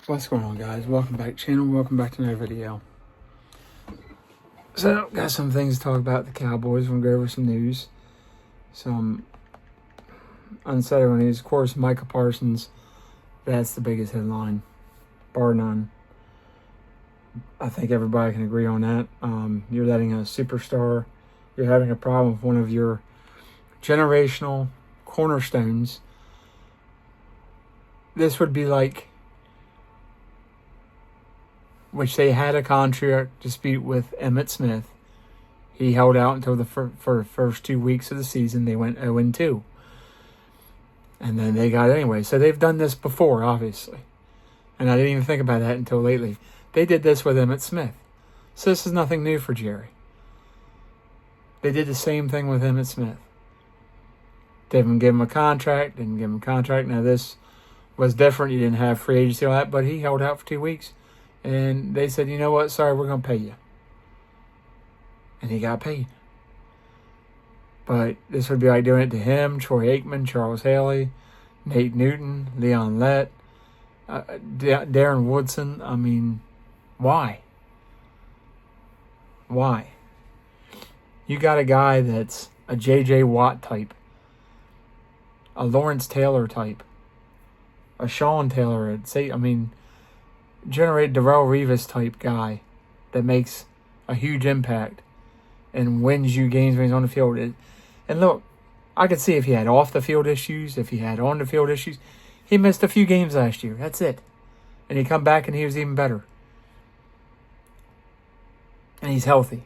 What's going on, guys? Welcome back to the channel. Welcome back to another video. So, got some things to talk about the Cowboys. We're going to go over some news. Some unsettling news. Of course, Micah Parsons. That's the biggest headline, bar none. I think everybody can agree on that. You're letting a superstar, you're having a problem with one of your generational cornerstones. This would be like, which they had a contract dispute with Emmitt Smith. He held out until the first 2 weeks of the season. They went 0-2. And then they got it anyway. So they've done this before, obviously. And I didn't even think about that until lately. They did this with Emmitt Smith. So this is nothing new for Jerry. They did the same thing with Emmitt Smith. Didn't give him a contract. Didn't give him a contract. Now this was different. You didn't have free agency or that. But he held out for 2 weeks. And they said, you know what? Sorry, we're going to pay you. And he got paid. But this would be like doing it to him, Troy Aikman, Charles Haley, Nate Newton, Leon Lett, Darren Woodson. I mean, why? Why? You got a guy that's a J.J. Watt type, a Lawrence Taylor type, a Sean Taylor. Generate Darrelle Revis type guy that makes a huge impact and wins you games when he's on the field. And look, I could see if he had off the field issues, if he had on the field issues. He missed a few games last year. That's it. And he come back and he was even better. And he's healthy.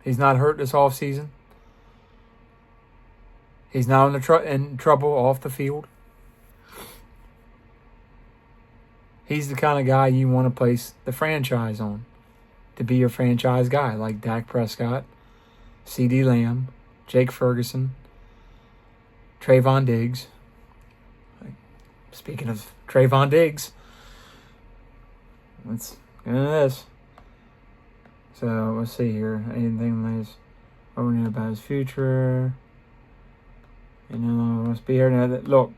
He's not hurt this offseason. He's not in trouble off the field. He's the kind of guy you want to place the franchise on, to be your franchise guy, like Dak Prescott, CeeDee Lamb, Jake Ferguson, Trayvon Diggs. Speaking of Trayvon Diggs, let's get into this. So, let's see here. Anything nice? What we know about his future? Must be here now. Look.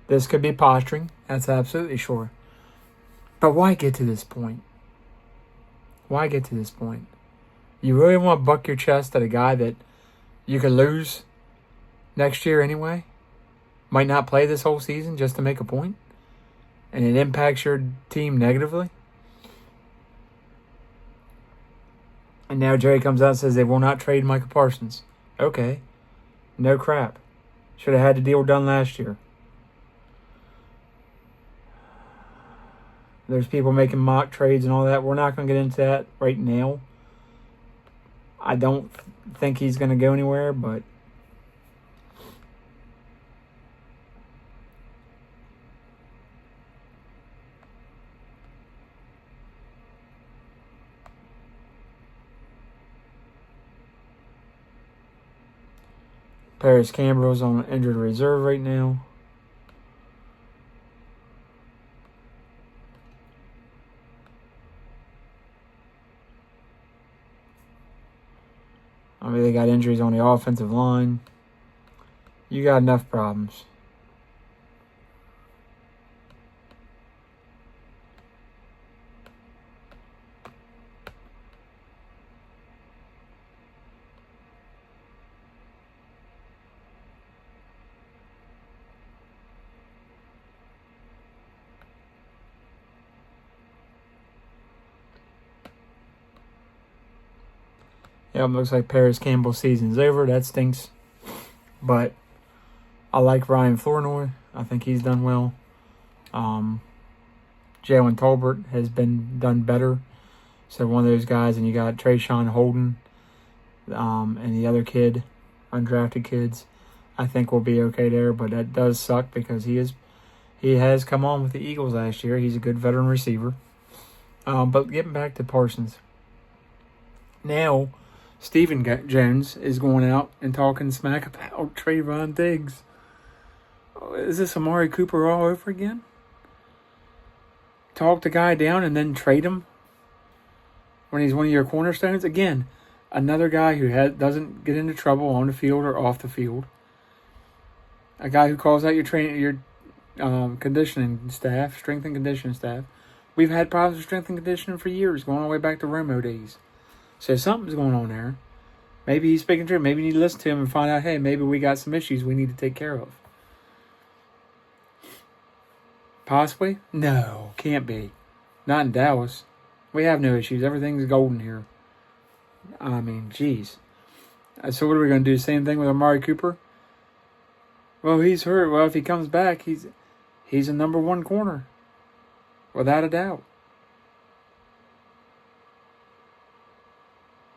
This could be posturing. That's absolutely sure. But why get to this point? Why get to this point? You really want to buck your chest at a guy that you could lose next year anyway? Might not play this whole season just to make a point? And it impacts your team negatively? And now Jerry comes out and says they will not trade Micah Parsons. Okay. No crap. Should have had the deal done last year. There's people making mock trades and all that. We're not going to get into that right now. I don't think he's going to go anywhere, but Paris Campbell's on injured reserve right now. They got injuries on the offensive line. You got enough problems. Yeah, it looks like Paris Campbell's season's over. That stinks. But I like Ryan Flournoy. I think he's done well. Jalen Tolbert has been done better. So one of those guys, and you got Trayshawn Holden and the other kid, undrafted kids, I think will be okay there. But that does suck because he has come on with the Eagles last year. He's a good veteran receiver. But getting back to Parsons. Now, Stephen Jones is going out and talking smack about Trayvon Diggs. Is this Amari Cooper all over again? Talk the guy down and then trade him when he's one of your cornerstones. Again, another guy who doesn't get into trouble on the field or off the field. A guy who calls out your conditioning staff, strength and conditioning staff. We've had problems with strength and conditioning for years, going all the way back to Romo days. So something's going on there. Maybe he's speaking true. Maybe you need to listen to him and find out, hey, maybe we got some issues we need to take care of. Possibly? No, can't be. Not in Dallas. We have no issues. Everything's golden here. I mean, jeez. So what are we going to do? Same thing with Amari Cooper? Well, he's hurt. Well, if he comes back, he's a number one corner. Without a doubt.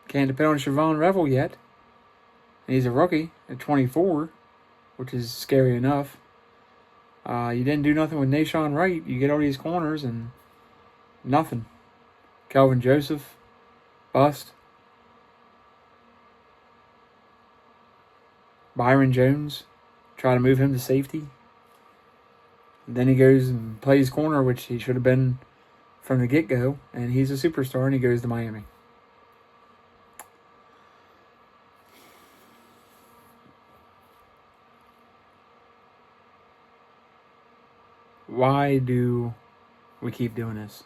Can't depend on Siobhan Revel yet. And he's a rookie at 24, which is scary enough. You didn't do nothing with Nashawn Wright. You get all these corners and nothing. Kelvin Joseph, bust. Byron Jones, try to move him to safety. And then he goes and plays corner, which he should have been from the get-go. And he's a superstar, and he goes to Miami. Why do we keep doing this?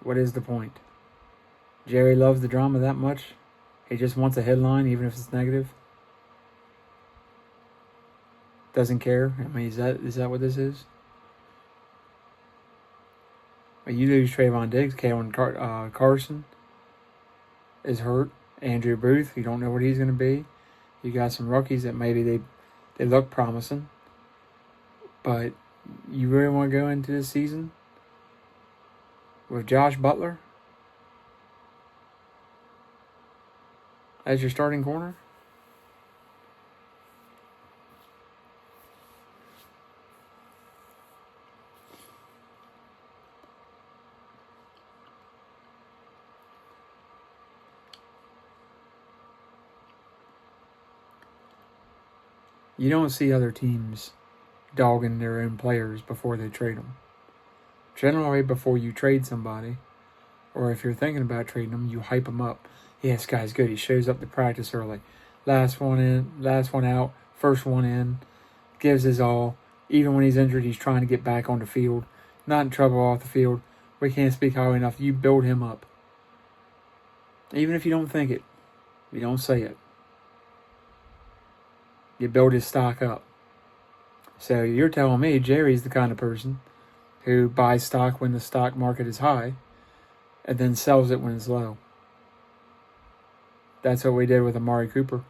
What is the point? Jerry loves the drama that much? He just wants a headline, even if it's negative? Doesn't care? I mean, is that what this is? Well, you lose Trayvon Diggs. Kalen Carson is hurt. Andrew Booth, you don't know what he's going to be. You got some rookies that maybe they look promising. But you really want to go into this season with Josh Butler as your starting corner? You don't see other teams dogging their own players before they trade them. Generally, before you trade somebody, or if you're thinking about trading them, you hype them up. Yeah, this guy's good. He shows up to practice early. Last one in, last one out, first one in, gives his all. Even when he's injured, he's trying to get back on the field. Not in trouble off the field. We can't speak highly enough. You build him up. Even if you don't think it. You don't say it. You build his stock up. So you're telling me Jerry's the kind of person who buys stock when the stock market is high and then sells it when it's low. That's what we did with Amari Cooper.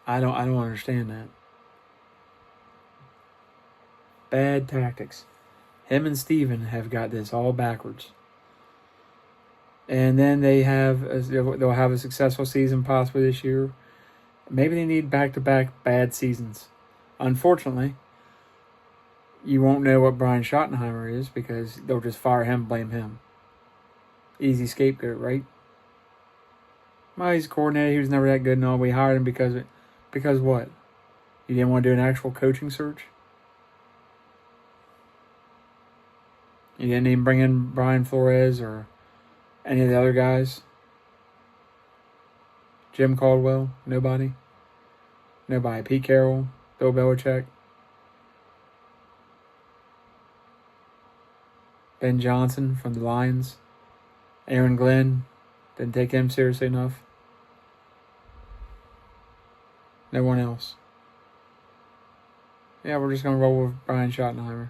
I don't understand that. Bad tactics. Him and Steven have got this all backwards. And then they'll have a successful season possibly this year. Maybe they need back-to-back bad seasons. Unfortunately, you won't know what Brian Schottenheimer is because they'll just fire him, blame him. Easy scapegoat, right? Well, he's a coordinator. He was never that good and all. We hired him because what? You didn't want to do an actual coaching search? You didn't even bring in Brian Flores or any of the other guys? Jim Caldwell? Nobody? Pete Carroll? Bill Belichick? Ben Johnson from the Lions? Aaron Glenn? Didn't take him seriously enough? No one else? Yeah, we're just going to roll with Brian Schottenheimer.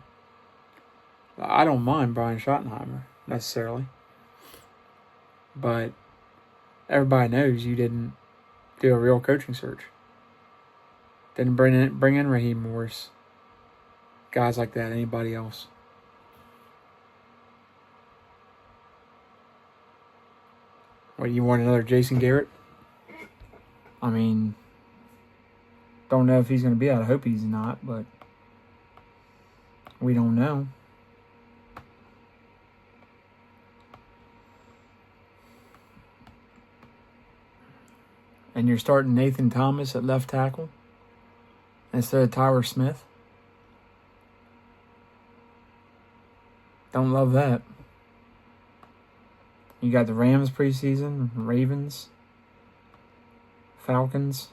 I don't mind Brian Schottenheimer, necessarily. But everybody knows you didn't do a real coaching search. Didn't bring in Raheem Morris. Guys like that, anybody else. What, you want another Jason Garrett? I mean, don't know if he's going to be out. I hope he's not, but we don't know. And you're starting Nathan Thomas at left tackle instead of Tyler Smith. Don't love that. You got the Rams preseason, Ravens, Falcons.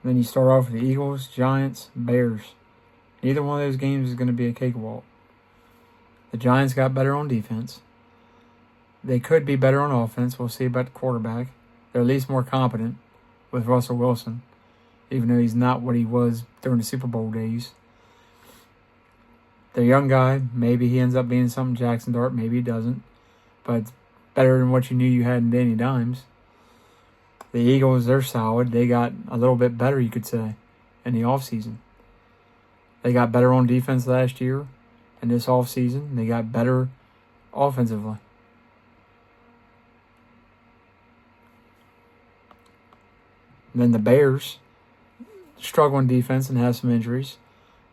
Then you start off with the Eagles, Giants, Bears. Neither one of those games is going to be a cakewalk. The Giants got better on defense. They could be better on offense. We'll see about the quarterback. They're at least more competent with Russell Wilson, even though he's not what he was during the Super Bowl days. The young guy, maybe he ends up being something Jackson Dart, maybe he doesn't. But it's better than what you knew you had in Danny Dimes. The Eagles, they're solid. They got a little bit better, you could say, in the offseason. They got better on defense last year. And this offseason, they got better offensively. And then the Bears struggle on defense and have some injuries,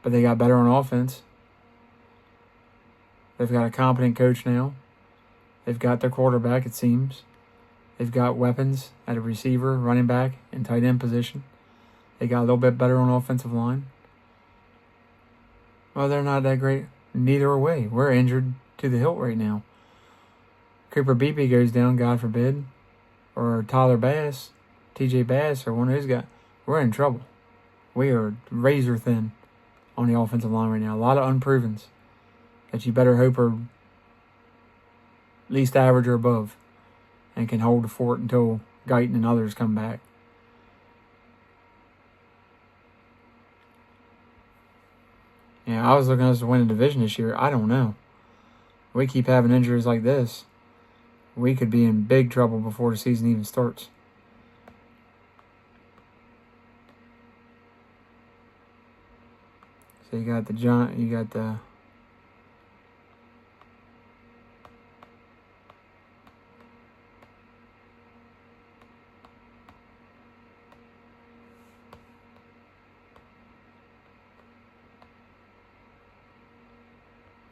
but they got better on offense. They've got a competent coach now. They've got their quarterback, it seems. They've got weapons at a receiver, running back, and tight end position. They got a little bit better on offensive line. Well, they're not that great. Neither way. We're injured to the hilt right now. Cooper Beebe goes down, God forbid. Or Tyler Bass, TJ Bass, or one of those guys. We're in trouble. We are razor thin on the offensive line right now. A lot of unprovens that you better hope are at least average or above and can hold the fort until Guyton and others come back. Yeah, I was looking at us to win the division this year. I don't know. We keep having injuries like this. We could be in big trouble before the season even starts. So you got the Giant, you got the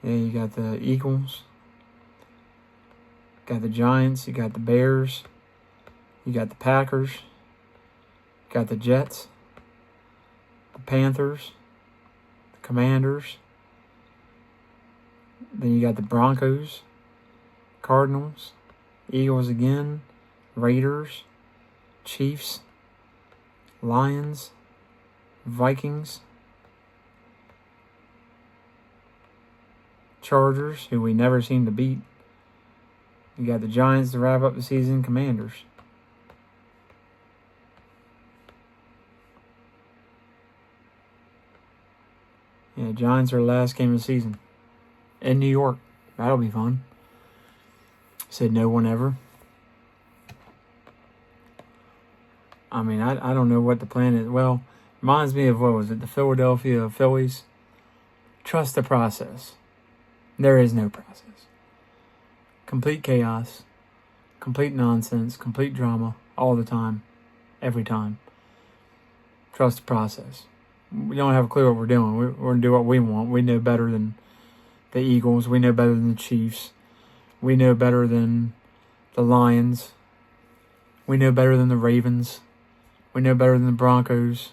you got the Eagles, got the Giants, you got the Bears, you got the Packers, got the Jets, the Panthers, the Commanders, then you got the Broncos, Cardinals, Eagles again, Raiders, Chiefs, Lions, Vikings, Chargers, who we never seem to beat. You got the Giants to wrap up the season, Commanders. Yeah, Giants are the last game of the season. In New York. That'll be fun. Said no one ever. I mean, I don't know what the plan is. Well, reminds me of, what was it, the Philadelphia Phillies? Trust the process. There is no process. Complete chaos, complete nonsense, complete drama, all the time, every time. Trust the process. We don't have a clue what we're doing. We're going to do what we want. We know better than the Eagles. We know better than the Chiefs. We know better than the Lions. We know better than the Ravens. We know better than the Broncos,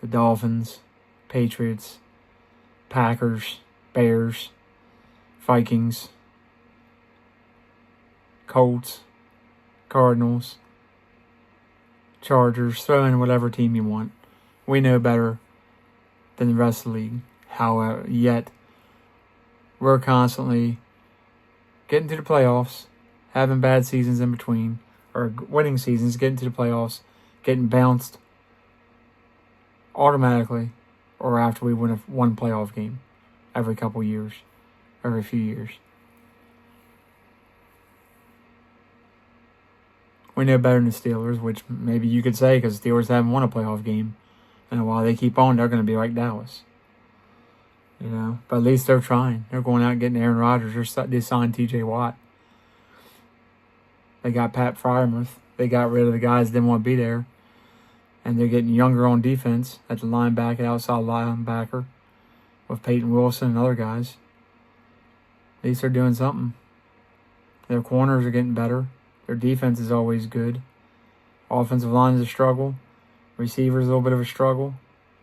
the Dolphins, Patriots, Packers, Bears, Vikings, Colts, Cardinals, Chargers. Throw in whatever team you want. We know better than the rest of the league. However, yet we're constantly getting to the playoffs, having bad seasons in between, or winning seasons, getting to the playoffs, getting bounced automatically, or after we win one playoff game every couple years. Every few years. We know better than the Steelers, which maybe you could say because the Steelers haven't won a playoff game in a while. They keep on, they're going to be like Dallas. You know, but at least they're trying. They're going out and getting Aaron Rodgers. They signed TJ Watt. They got Pat Freiermuth. They got rid of the guys that didn't want to be there. And they're getting younger on defense at the linebacker, outside linebacker, with Peyton Wilson and other guys. At least they're doing something. Their corners are getting better. Their defense is always good. Offensive line is a struggle. Receivers a little bit of a struggle.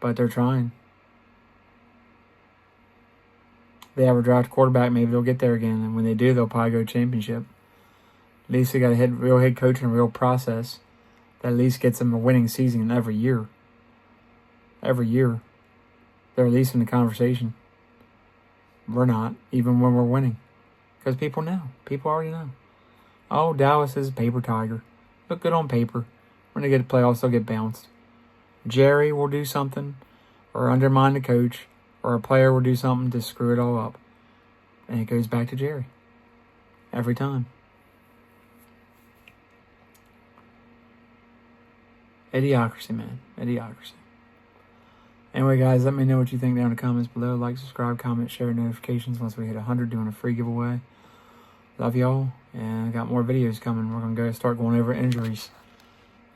But they're trying. they ever draft a quarterback, maybe they'll get there again. And when they do, they'll probably go championship. At least they got a real head coach and a real process that at least gets them a winning season every year. Every year. They're at least in the conversation. We're not, even when we're winning. Because people know. People already know. Oh, Dallas is a paper tiger. Look good on paper. When they get to playoffs, they'll get bounced. Jerry will do something or undermine the coach, or a player will do something to screw it all up. And it goes back to Jerry. Every time. Idiocracy, man. Idiocracy. Anyway, guys, let me know what you think down in the comments below. Like, subscribe, comment, share, notifications once we hit 100, doing a free giveaway. Love y'all, and I got more videos coming. We're going to start going over injuries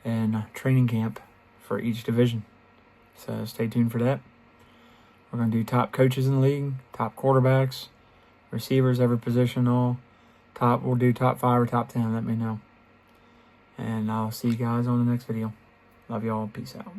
and training camp for each division. So stay tuned for that. We're going to do top coaches in the league, top quarterbacks, receivers, every position, all. We'll do top 5 or top 10, let me know. And I'll see you guys on the next video. Love y'all. Peace out.